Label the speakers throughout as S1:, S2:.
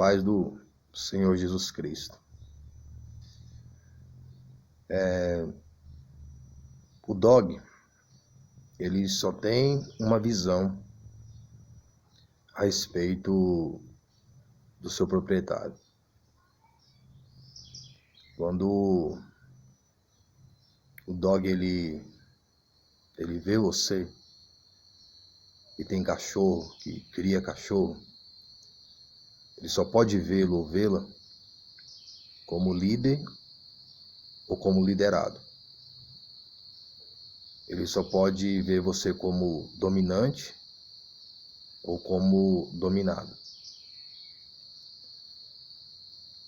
S1: paz do Senhor Jesus Cristo. O dog, ele só tem uma visão a respeito do seu proprietário. Quando o dog ele vê você e tem cachorro, que cria cachorro, ele só pode vê-lo ou vê-la como líder ou como liderado. Ele só pode ver você como dominante ou como dominado.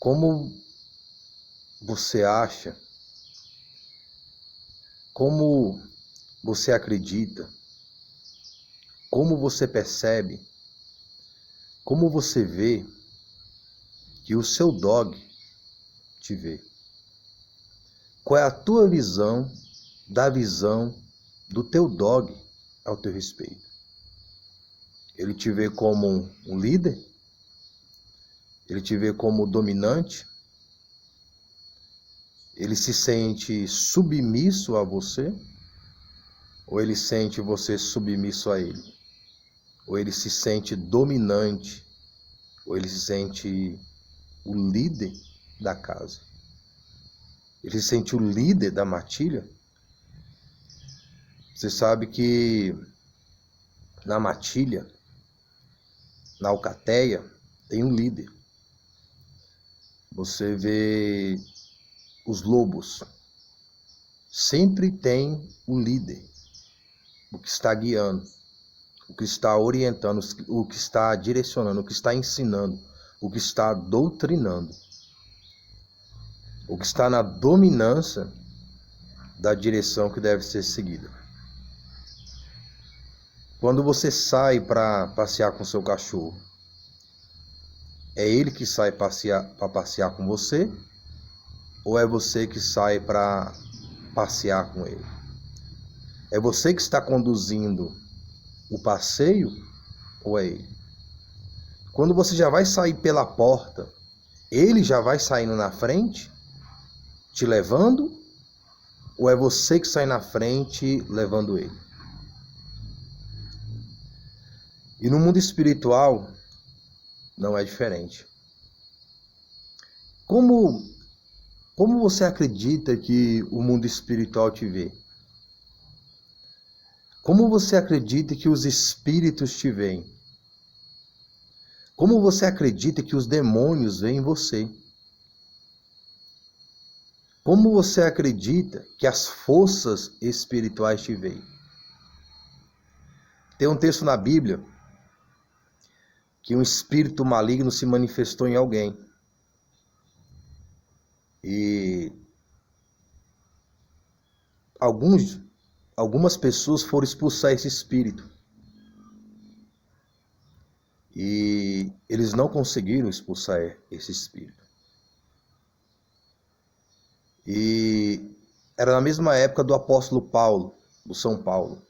S1: Como você acha, como você acredita, como você percebe, como você vê que o seu dog te vê? Qual é a tua visão da visão do teu dog ao teu respeito? Ele te vê como um líder? Ele te vê como dominante? Ele se sente submisso a você? Ou ele sente você submisso a ele? Ou ele se sente dominante? Ou ele se sente o líder da casa? Ele se sente o líder da matilha? Você sabe que na matilha, na alcateia, tem um líder. Você vê os lobos. Sempre tem um líder. O que está guiando, o que está orientando, o que está direcionando, o que está ensinando, o que está doutrinando, o que está na dominância da direção que deve ser seguida. Quando você sai para passear com seu cachorro, é ele que sai para passear com você? Ou é você que sai para passear com ele? É você que está conduzindo o passeio ou é ele? Quando você já vai sair pela porta, ele já vai saindo na frente, te levando? Ou é você que sai na frente levando ele? E no mundo espiritual não é diferente. Como você acredita que o mundo espiritual te vê? Como você acredita que os espíritos te veem? Como você acredita que os demônios veem você? Como você acredita que as forças espirituais te veem? Tem um texto na Bíblia que um espírito maligno se manifestou em alguém. E algumas pessoas foram expulsar esse espírito. E eles não conseguiram expulsar esse espírito. E era na mesma época do apóstolo Paulo, do São Paulo.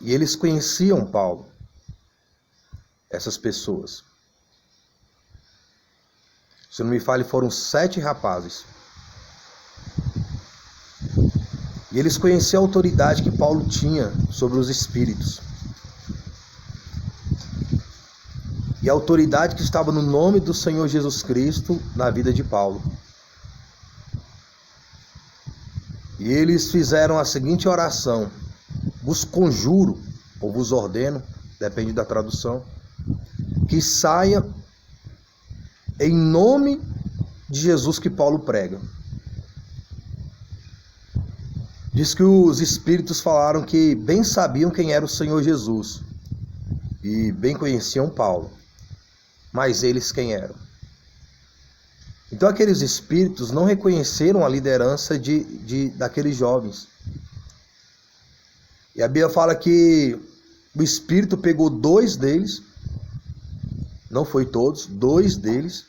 S1: E eles conheciam Paulo, essas pessoas. Se não me falha, foram 7 rapazes. E eles conheciam a autoridade que Paulo tinha sobre os espíritos. E a autoridade que estava no nome do Senhor Jesus Cristo na vida de Paulo. E eles fizeram a seguinte oração: vos conjuro, ou vos ordeno, depende da tradução, que saia em nome de Jesus que Paulo prega. Diz que os espíritos falaram que bem sabiam quem era o Senhor Jesus e bem conheciam Paulo, mas eles quem eram? Então aqueles espíritos não reconheceram a liderança daqueles jovens. E a Bíblia fala que o espírito pegou 2 deles, não foi todos, 2 deles,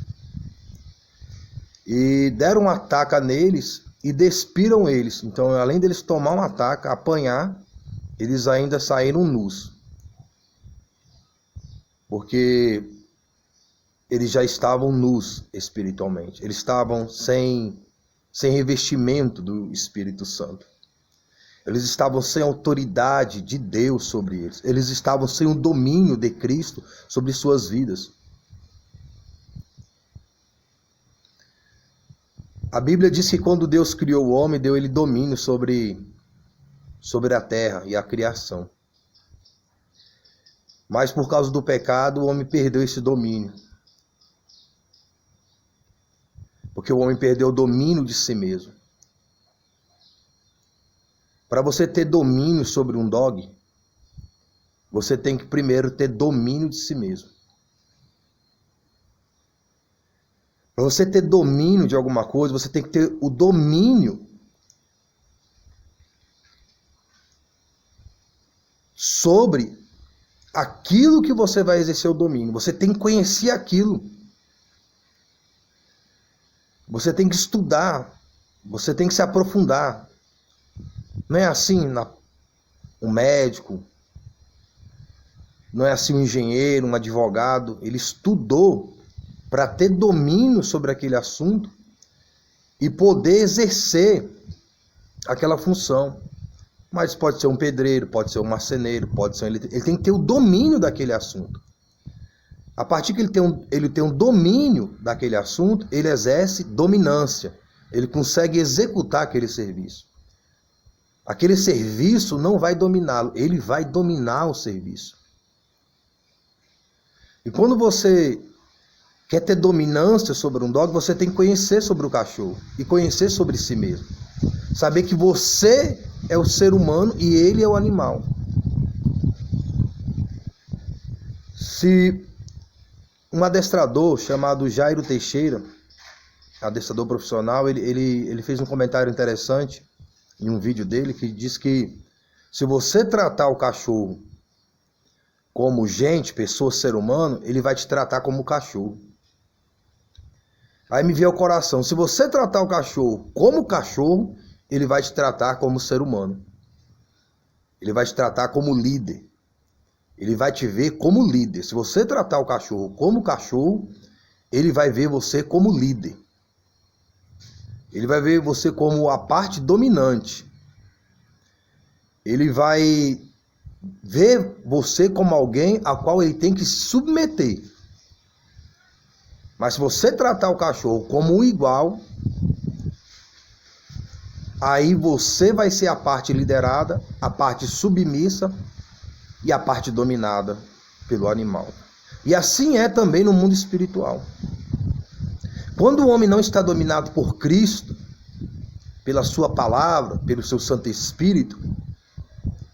S1: e deram um ataque neles e despiram eles. Então, além deles tomar um ataque, apanhar, eles ainda saíram nus. porque eles já estavam nus espiritualmente. Eles estavam sem revestimento do Espírito Santo. Eles estavam sem autoridade de Deus sobre eles. Eles estavam sem o domínio de Cristo sobre suas vidas. A Bíblia diz que quando Deus criou o homem, deu ele domínio sobre a terra e a criação. Mas por causa do pecado, o homem perdeu esse domínio. Porque o homem perdeu o domínio de si mesmo. Para você ter domínio sobre um dog, você tem que primeiro ter domínio de si mesmo. Para você ter domínio de alguma coisa, você tem que ter o domínio sobre aquilo que você vai exercer o domínio. Você tem que conhecer aquilo. Você tem que estudar. Você tem que se aprofundar. Não é assim um médico, não é assim um engenheiro, um advogado. Ele estudou para ter domínio sobre aquele assunto e poder exercer aquela função. Mas pode ser um pedreiro, pode ser um marceneiro, pode ser ele tem que ter o domínio daquele assunto. A partir que ele tem um domínio daquele assunto, ele exerce dominância. Ele consegue executar aquele serviço. Aquele serviço não vai dominá-lo, ele vai dominar o serviço. E quando você quer ter dominância sobre um dog, você tem que conhecer sobre o cachorro e conhecer sobre si mesmo. Saber que você é o ser humano e ele é o animal. Se um adestrador chamado Jairo Teixeira, adestrador profissional, ele fez um comentário interessante em um vídeo dele, que diz que se você tratar o cachorro como gente, pessoa, ser humano, ele vai te tratar como cachorro. Aí me veio ao coração, se você tratar o cachorro como cachorro, ele vai te tratar como ser humano. Ele vai te tratar como líder. Ele vai te ver como líder. Se você tratar o cachorro como cachorro, ele vai ver você como líder. Ele vai ver você como a parte dominante. Ele vai ver você como alguém a qual ele tem que submeter. Mas se você tratar o cachorro como um igual, aí você vai ser a parte liderada, a parte submissa e a parte dominada pelo animal. E assim é também no mundo espiritual. Quando o homem não está dominado por Cristo, pela sua palavra, pelo seu Santo Espírito,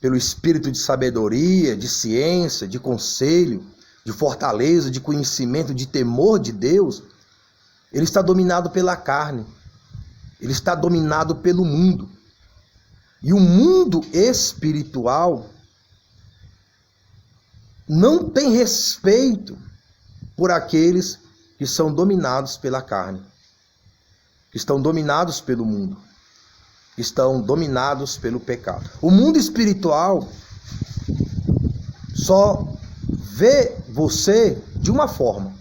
S1: pelo espírito de sabedoria, de ciência, de conselho, de fortaleza, de conhecimento, de temor de Deus, ele está dominado pela carne. Ele está dominado pelo mundo. E o mundo espiritual não tem respeito por aqueles que são dominados pela carne, que estão dominados pelo mundo, que estão dominados pelo pecado. O mundo espiritual só vê você de uma forma: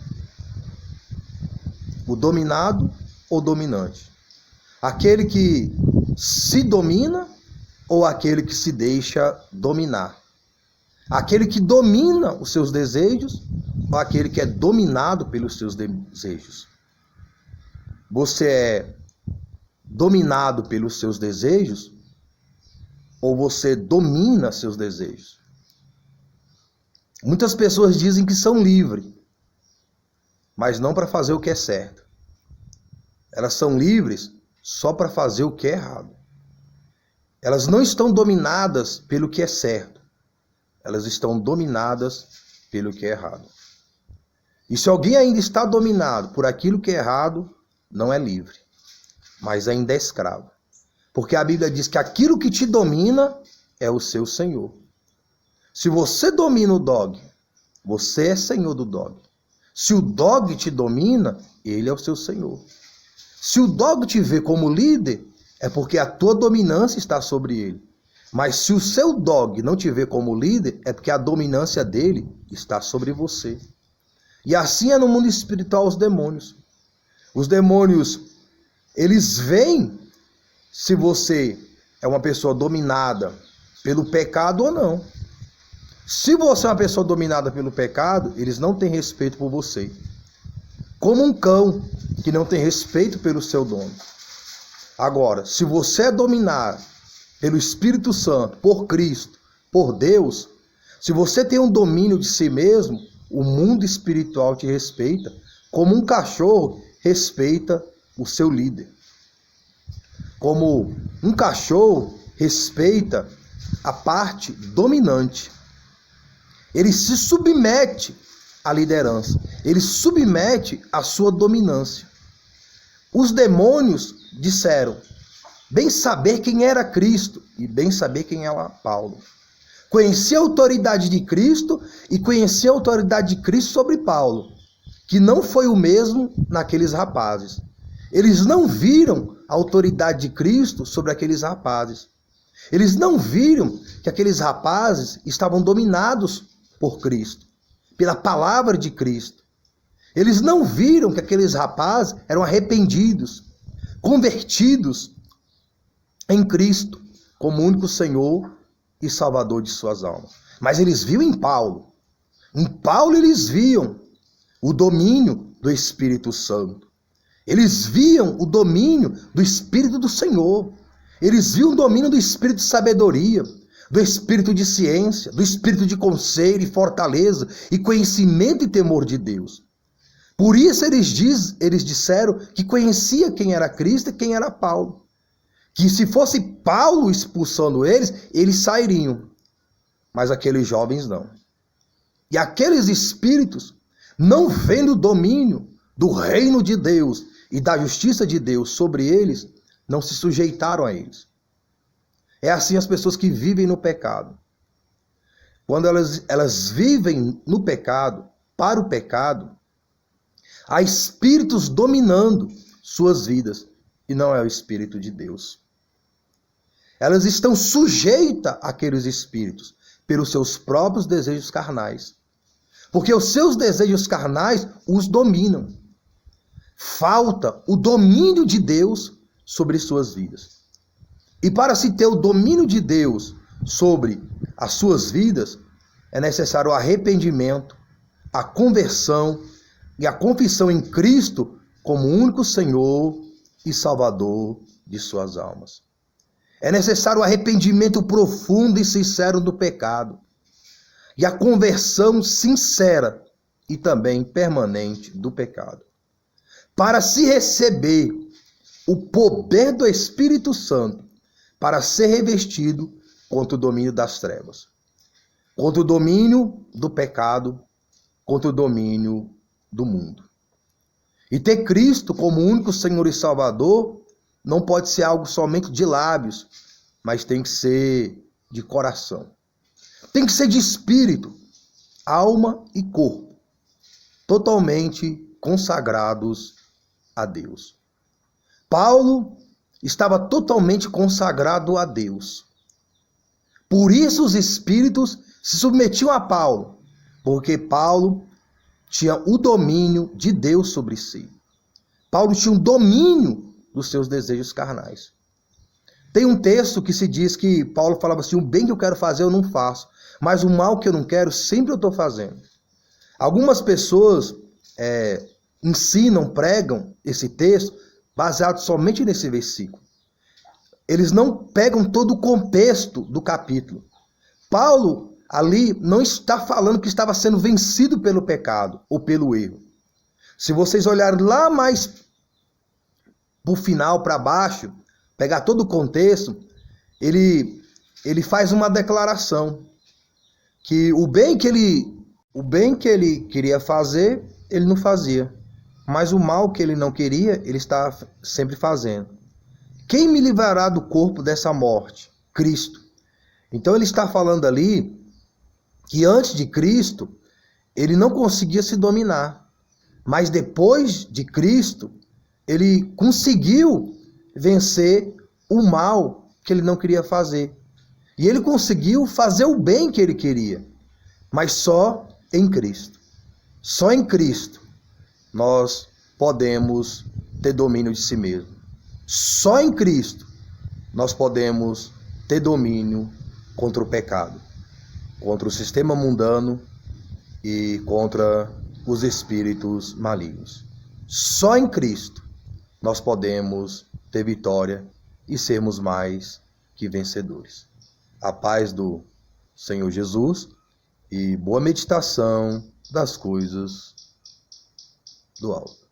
S1: o dominado ou dominante. Aquele que se domina ou aquele que se deixa dominar. Aquele que domina os seus desejos ou aquele que é dominado pelos seus desejos. Você é dominado pelos seus desejos ou você domina seus desejos? Muitas pessoas dizem que são livres, mas não para fazer o que é certo. Elas são livres só para fazer o que é errado. Elas não estão dominadas pelo que é certo. Elas estão dominadas pelo que é errado. E se alguém ainda está dominado por aquilo que é errado, não é livre, mas ainda é escravo. Porque a Bíblia diz que aquilo que te domina é o seu senhor. Se você domina o dog, você é senhor do dog. Se o dog te domina, ele é o seu senhor. Se o dog te vê como líder, é porque a tua dominância está sobre ele. Mas se o seu dog não te vê como líder, é porque a dominância dele está sobre você. E assim é no mundo espiritual os demônios. Os demônios, eles veem se você é uma pessoa dominada pelo pecado ou não. Se você é uma pessoa dominada pelo pecado, eles não têm respeito por você. Como um cão que não tem respeito pelo seu dono. Agora, se você é dominado pelo Espírito Santo, por Cristo, por Deus, se você tem um domínio de si mesmo, o mundo espiritual te respeita, como um cachorro respeita o seu líder. Como um cachorro respeita a parte dominante. Ele se submete à liderança. Ele submete à sua dominância. Os demônios disseram, bem saber quem era Cristo e bem saber quem era Paulo. Conhecia a autoridade de Cristo e conhecia a autoridade de Cristo sobre Paulo, que não foi o mesmo naqueles rapazes. Eles não viram a autoridade de Cristo sobre aqueles rapazes. Eles não viram que aqueles rapazes estavam dominados por Cristo, pela palavra de Cristo. Eles não viram que aqueles rapazes eram arrependidos, convertidos em Cristo como único Senhor e Salvador de suas almas. Mas eles viam em Paulo. Em Paulo eles viam o domínio do Espírito Santo. Eles viam o domínio do Espírito do Senhor. Eles viam o domínio do Espírito de sabedoria, do Espírito de ciência, do Espírito de conselho e fortaleza e conhecimento e temor de Deus. Por isso eles disseram que conhecia quem era Cristo e quem era Paulo. Que se fosse Paulo expulsando eles, eles sairiam. Mas aqueles jovens não. E aqueles espíritos, não vendo o domínio do reino de Deus e da justiça de Deus sobre eles, não se sujeitaram a eles. É assim as pessoas que vivem no pecado. Quando elas vivem no pecado, para o pecado, há espíritos dominando suas vidas e não é o Espírito de Deus. Elas estão sujeitas àqueles espíritos pelos seus próprios desejos carnais. Porque os seus desejos carnais os dominam. Falta o domínio de Deus sobre suas vidas. E para se ter o domínio de Deus sobre as suas vidas, é necessário o arrependimento, a conversão e a confissão em Cristo como único Senhor e Salvador de suas almas. É necessário o arrependimento profundo e sincero do pecado e a conversão sincera e também permanente do pecado. Para se receber o poder do Espírito Santo, para ser revestido contra o domínio das trevas, contra o domínio do pecado, contra o domínio do mundo. E ter Cristo como único Senhor e Salvador não pode ser algo somente de lábios, mas tem que ser de coração. Tem que ser de espírito, alma e corpo, totalmente consagrados a Deus. Paulo estava totalmente consagrado a Deus. Por isso os espíritos se submetiam a Paulo, porque Paulo tinha o domínio de Deus sobre si. Paulo tinha um domínio dos seus desejos carnais. Tem um texto que se diz que Paulo falava assim, o bem que eu quero fazer eu não faço, mas o mal que eu não quero sempre eu estou fazendo. Algumas pessoas ensinam, pregam esse texto baseado somente nesse versículo. Eles não pegam todo o contexto do capítulo. Paulo ali não está falando que estava sendo vencido pelo pecado ou pelo erro. Se vocês olharem lá mais para o final, para baixo, pegar todo o contexto, ele faz uma declaração que o bem que ele queria fazer, ele não fazia. Mas o mal que ele não queria, ele está sempre fazendo. Quem me livrará do corpo dessa morte? Cristo. Então ele está falando ali que antes de Cristo, ele não conseguia se dominar. Mas depois de Cristo, ele conseguiu vencer o mal que ele não queria fazer. E ele conseguiu fazer o bem que ele queria, mas só em Cristo. Só em Cristo nós podemos ter domínio de si mesmo. Só em Cristo nós podemos ter domínio contra o pecado, contra o sistema mundano e contra os espíritos malignos. Só em Cristo nós podemos ter vitória e sermos mais que vencedores. A paz do Senhor Jesus e boa meditação das coisas do alto.